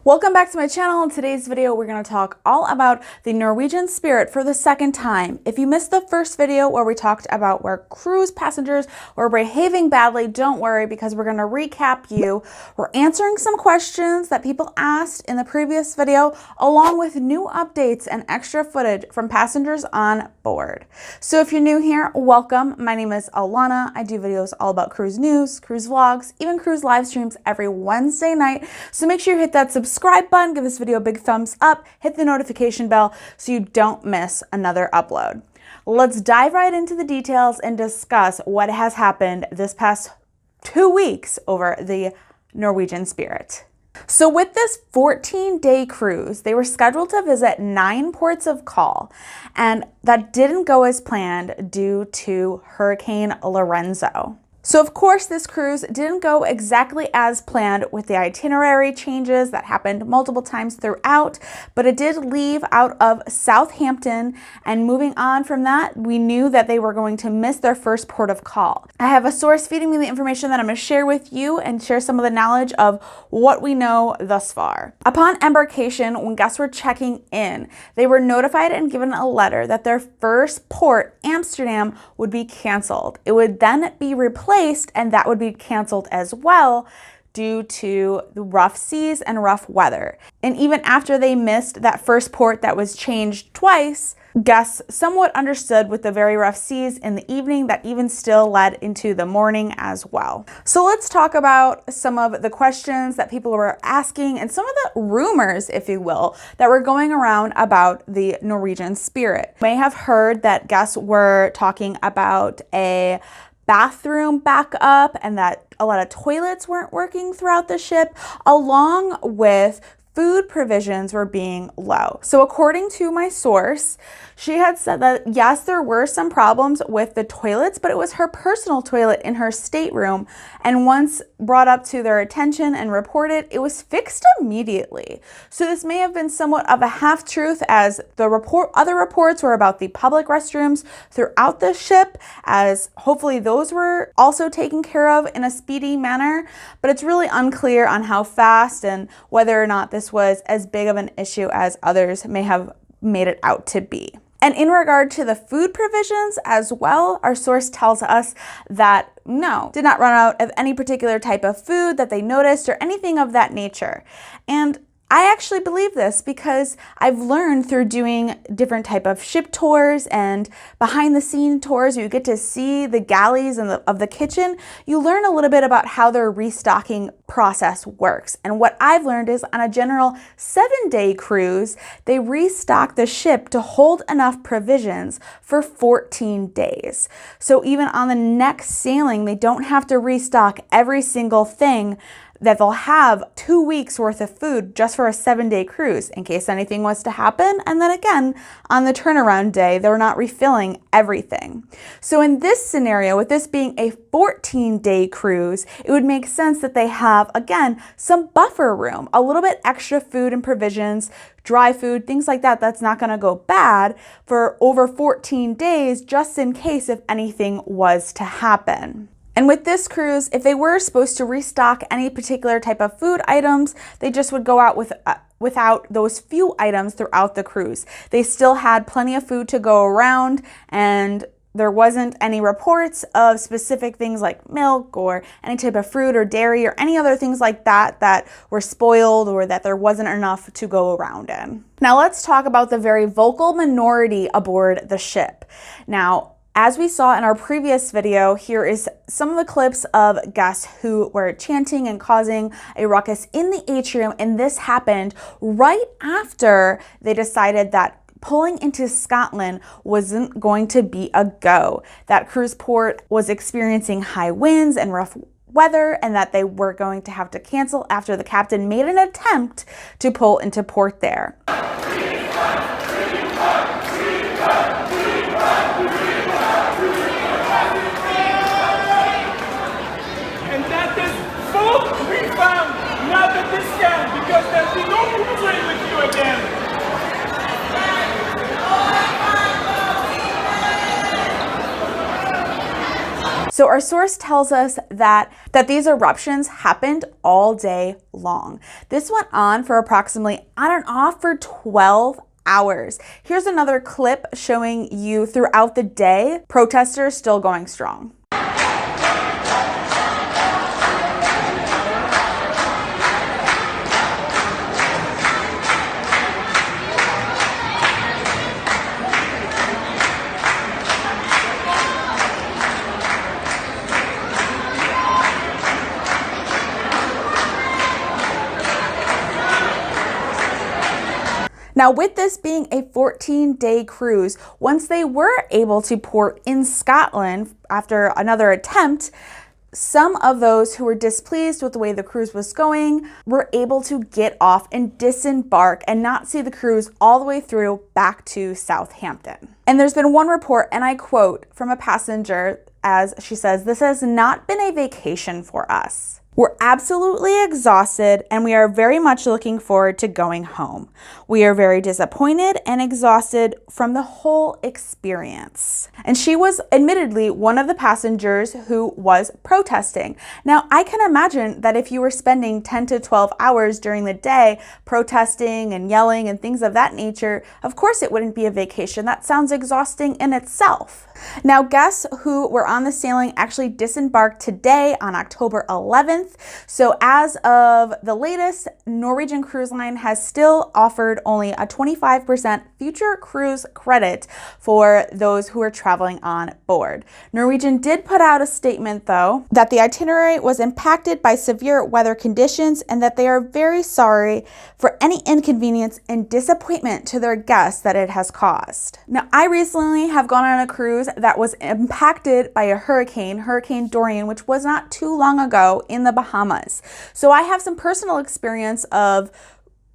Welcome back to my channel. In today's video, we're going to talk all about the Norwegian Spirit for the second time. If you missed the first video where we talked about where cruise passengers were behaving badly, don't worry because we're going to recap you. We're answering some questions that people asked in the previous video, along with new updates and extra footage from passengers on board. So if you're new here, welcome. My name is Alanna. I do videos all about cruise news, cruise vlogs, even cruise live streams every Wednesday night. So make sure you hit that subscribe button, give this video a big thumbs up, hit the notification bell so you don't miss another upload. Let's dive right into the details and discuss what has happened this past 2 weeks over the Norwegian Spirit. So with this 14-day cruise, they were scheduled to visit 9 ports of call, and that didn't go as planned due to Hurricane Lorenzo. So of course, this cruise didn't go exactly as planned with the itinerary changes that happened multiple times throughout, but it did leave out of Southampton, and moving on from that, we knew that they were going to miss their first port of call. I have a source feeding me the information that I'm going to share with you and share some of the knowledge of what we know thus far. Upon embarkation, when guests were checking in, they were notified and given a letter that their first port, Amsterdam, would be canceled. It would then be replaced, and that would be canceled as well due to the rough seas and rough weather. And even after they missed that first port that was changed twice, guests somewhat understood with the very rough seas in the evening that even still led into the morning as well. So let's talk about some of the questions that people were asking and some of the rumors, if you will, that were going around about the Norwegian Spirit. You may have heard that guests were talking about a bathroom backup and that a lot of toilets weren't working throughout the ship, along with food provisions were being low. So according to my source, she had said that yes, there were some problems with the toilets, but it was her personal toilet in her stateroom. And once brought up to their attention and reported, it was fixed immediately. So this may have been somewhat of a half-truth, as the other reports were about the public restrooms throughout the ship, as hopefully those were also taken care of in a speedy manner. But it's really unclear on how fast and whether or not this was as big of an issue as others may have made it out to be. And in regard to the food provisions as well, our source tells us that no, did not run out of any particular type of food that they noticed or anything of that nature. And I actually believe this because I've learned through doing different type of ship tours and behind the scene tours where you get to see the galleys and of the kitchen. You learn a little bit about how their restocking process works. And what I've learned is on a general 7-day cruise, they restock the ship to hold enough provisions for 14 days. So even on the next sailing, they don't have to restock every single thing, that they'll have 2 weeks worth of food just for a 7-day cruise in case anything was to happen. And then again, on the turnaround day, they're not refilling everything. So in this scenario, with this being a 14-day cruise, it would make sense that they have, again, some buffer room, a little bit extra food and provisions, dry food, things like that, that's not going to go bad for over 14 days, just in case if anything was to happen. And with this cruise, if they were supposed to restock any particular type of food items, they just would go out without those few items throughout the cruise. They still had plenty of food to go around, and there wasn't any reports of specific things like milk or any type of fruit or dairy or any other things like that that were spoiled or that there wasn't enough to go around in. Now let's talk about the very vocal minority aboard the ship. Now, as we saw in our previous video, here is some of the clips of guests who were chanting and causing a ruckus in the atrium, and this happened right after they decided that pulling into Scotland wasn't going to be a go. That cruise port was experiencing high winds and rough weather, and that they were going to have to cancel after the captain made an attempt to pull into port there. Refund, not a discount, because there'll be no trade with you again. So our source tells us that these eruptions happened all day long. This went on for approximately on and off for 12 hours. Here's another clip showing you throughout the day, protesters still going strong. Now, with this being a 14-day cruise, once they were able to port in Scotland after another attempt, some of those who were displeased with the way the cruise was going were able to get off and disembark and not see the cruise all the way through back to Southampton. And there's been one report, and I quote from a passenger as she says, "This has not been a vacation for us. We're absolutely exhausted and we are very much looking forward to going home. We are very disappointed and exhausted from the whole experience." And she was admittedly one of the passengers who was protesting. Now, I can imagine that if you were spending 10 to 12 hours during the day protesting and yelling and things of that nature, of course it wouldn't be a vacation. That sounds exhausting in itself. Now, guests who were on the sailing actually disembarked today on October 11th. So as of the latest, Norwegian Cruise Line has still offered only a 25% future cruise credit for those who are traveling on board. Norwegian did put out a statement, though, that the itinerary was impacted by severe weather conditions and that they are very sorry for any inconvenience and disappointment to their guests that it has caused. Now, I recently have gone on a cruise that was impacted by a hurricane, Hurricane Dorian, which was not too long ago in the Bahamas. So I have some personal experience of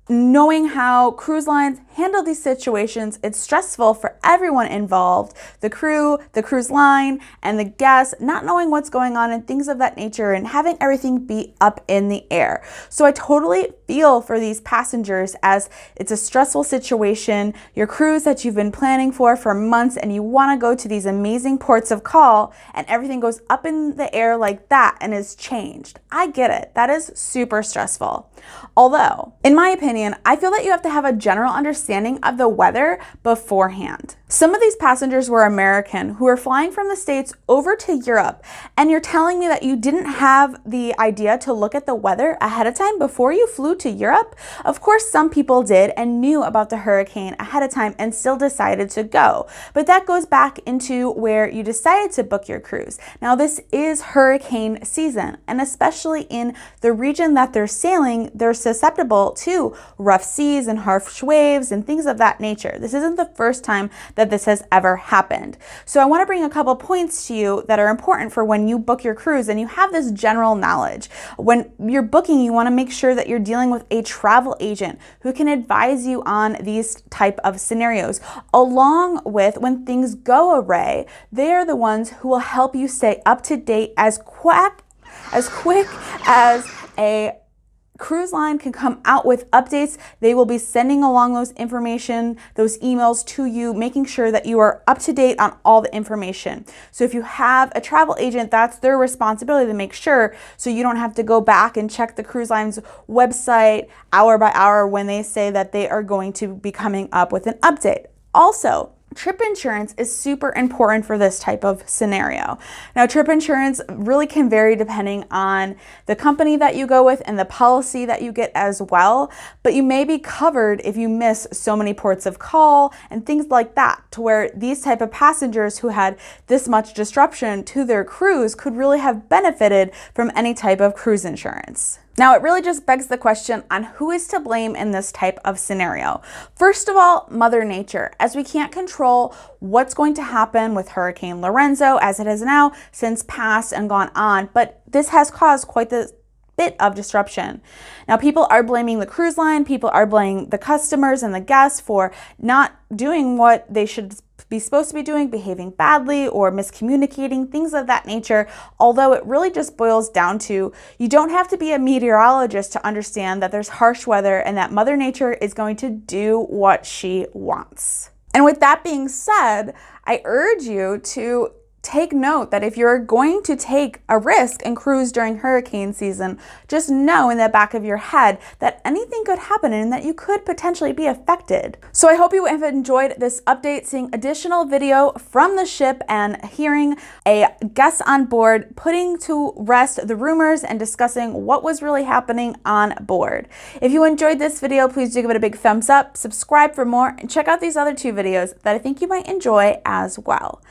knowing how cruise lines handle these situations. It's stressful for everyone involved, the crew, the cruise line, and the guests, not knowing what's going on and things of that nature and having everything be up in the air. So I totally feel for these passengers as it's a stressful situation, your cruise that you've been planning for months, and you want to go to these amazing ports of call and everything goes up in the air like that and is changed. I get it. That is super stressful. Although, in my opinion, I feel that you have to have a general understanding of the weather beforehand. Some of these passengers were American who were flying from the States over to Europe, and you're telling me that you didn't have the idea to look at the weather ahead of time before you flew to Europe? Of course, some people did and knew about the hurricane ahead of time and still decided to go. But that goes back into where you decided to book your cruise. Now, this is hurricane season, and especially in the region that they're sailing, they're susceptible to rough seas and harsh waves and things of that nature. This isn't the first time that this has ever happened. So I want to bring a couple points to you that are important for when you book your cruise and you have this general knowledge. When you're booking, you want to make sure that you're dealing with a travel agent who can advise you on these type of scenarios. Along with when things go awry, they are the ones who will help you stay up to date as quick as a cruise line can come out with updates. They will be sending along those information, those emails to you, making sure that you are up to date on all the information. So if you have a travel agent, that's their responsibility to make sure, so you don't have to go back and check the cruise line's website hour by hour when they say that they are going to be coming up with an update. Also, trip insurance is super important for this type of scenario. Now, trip insurance really can vary depending on the company that you go with and the policy that you get as well, but you may be covered if you miss so many ports of call and things like that, to where these type of passengers who had this much disruption to their cruise could really have benefited from any type of cruise insurance. Now, it really just begs the question on who is to blame in this type of scenario. First of all, Mother Nature, as we can't control what's going to happen with Hurricane Lorenzo as it has now since passed and gone on, but this has caused quite the bit of disruption. Now, people are blaming the cruise line, people are blaming the customers and the guests for not doing what they should be supposed to be doing, behaving badly or miscommunicating, things of that nature. Although it really just boils down to, you don't have to be a meteorologist to understand that there's harsh weather and that Mother Nature is going to do what she wants. And with that being said, I urge you to take note that if you're going to take a risk and cruise during hurricane season, just know in the back of your head that anything could happen and that you could potentially be affected. So I hope you have enjoyed this update, seeing additional video from the ship and hearing a guest on board putting to rest the rumors and discussing what was really happening on board. If you enjoyed this video, please do give it a big thumbs up, subscribe for more, and check out these other 2 videos that I think you might enjoy as well.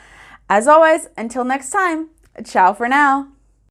As always, until next time, ciao for now.